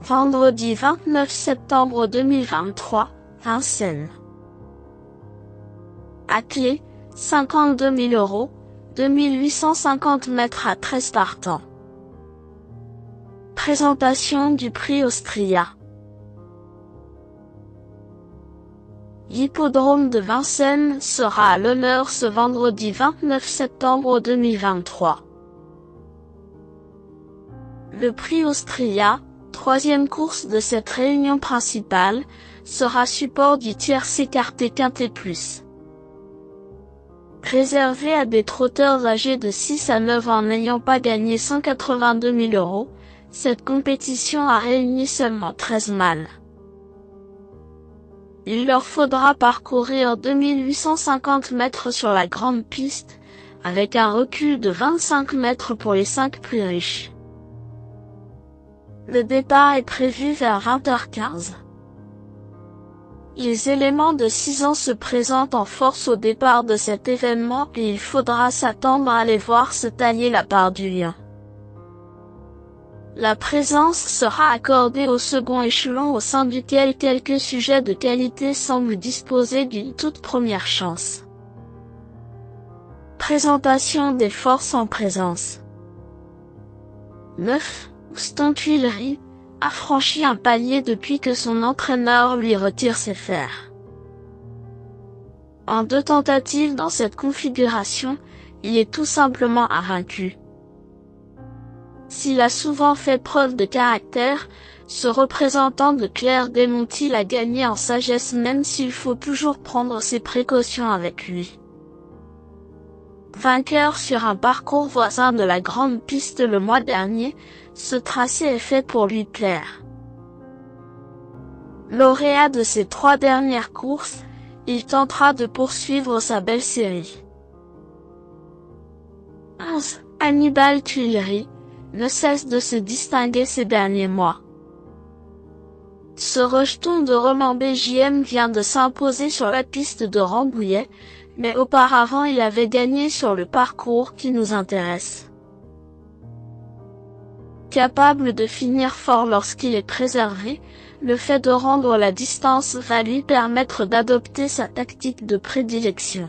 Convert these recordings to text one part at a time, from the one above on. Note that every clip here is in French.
Vendredi 29 septembre 2023, Vincennes. À clé, 52 000 €, 2850 mètres à 13 partants. Présentation du prix Austria. L'hippodrome de Vincennes sera à l'honneur ce vendredi 29 septembre 2023. Le prix Austria, troisième course de cette réunion principale, sera support du tiercé écarté quintet plus. Réservé à des trotteurs âgés de 6 à 9 ans n'ayant pas gagné 182 000 €, cette compétition a réuni seulement 13 mâles. Il leur faudra parcourir 2850 mètres sur la grande piste, avec un recul de 25 mètres pour les 5 plus riches. Le départ est prévu vers 20h15. Les éléments de 6 ans se présentent en force au départ de cet événement et il faudra s'attendre à les voir se tailler la part du lion. La présence sera accordée au second échelon au sein duquel quelques sujets de qualité semblent disposer d'une toute première chance. Présentation des forces en présence. 9. Houston Tuileries a franchi un palier depuis que son entraîneur lui retire ses fers. En 2 tentatives dans cette configuration, il est tout simplement invaincu. S'il a souvent fait preuve de caractère, ce représentant de Claire Desmontil a gagné en sagesse même s'il faut toujours prendre ses précautions avec lui. Vainqueur sur un parcours voisin de la grande piste le mois dernier, ce tracé est fait pour lui plaire. Lauréat de ses 3 dernières courses, il tentera de poursuivre sa belle série. 11. Hannibal Tuileries ne cesse de se distinguer ces derniers mois. Ce rejeton de Romain BJM vient de s'imposer sur la piste de Rambouillet, mais auparavant il avait gagné sur le parcours qui nous intéresse. Capable de finir fort lorsqu'il est préservé, le fait de rendre la distance va lui permettre d'adopter sa tactique de prédilection.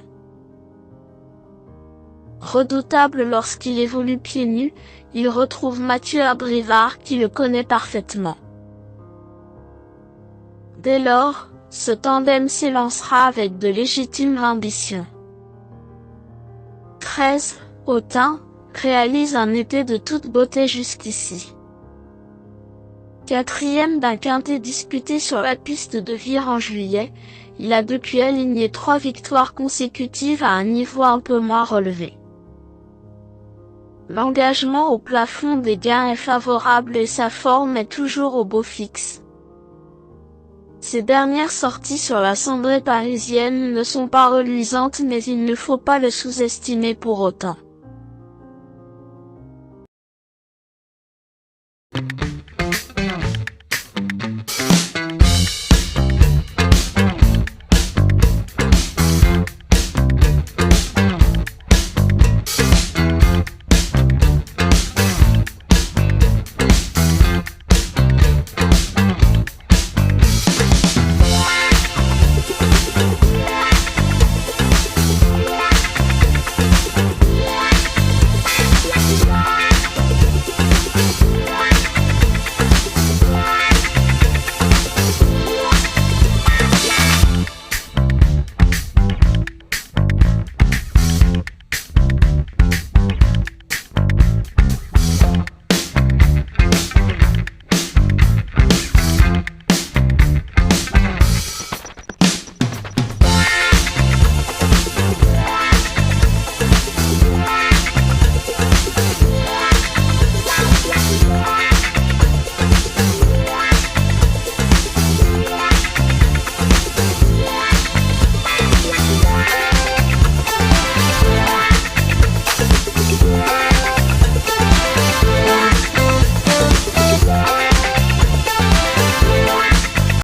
Redoutable lorsqu'il évolue pieds nus, il retrouve Mathieu Abrivard qui le connaît parfaitement. Dès lors, ce tandem s'élancera avec de légitimes ambitions. 13. Autun réalise un été de toute beauté jusqu'ici. 4e d'un quintet disputé sur la piste de Vire en juillet, il a depuis aligné 3 victoires consécutives à un niveau un peu moins relevé. L'engagement au plafond des gains est favorable et sa forme est toujours au beau fixe. Ces dernières sorties sur la cendrée parisienne ne sont pas reluisantes mais il ne faut pas le sous-estimer pour autant.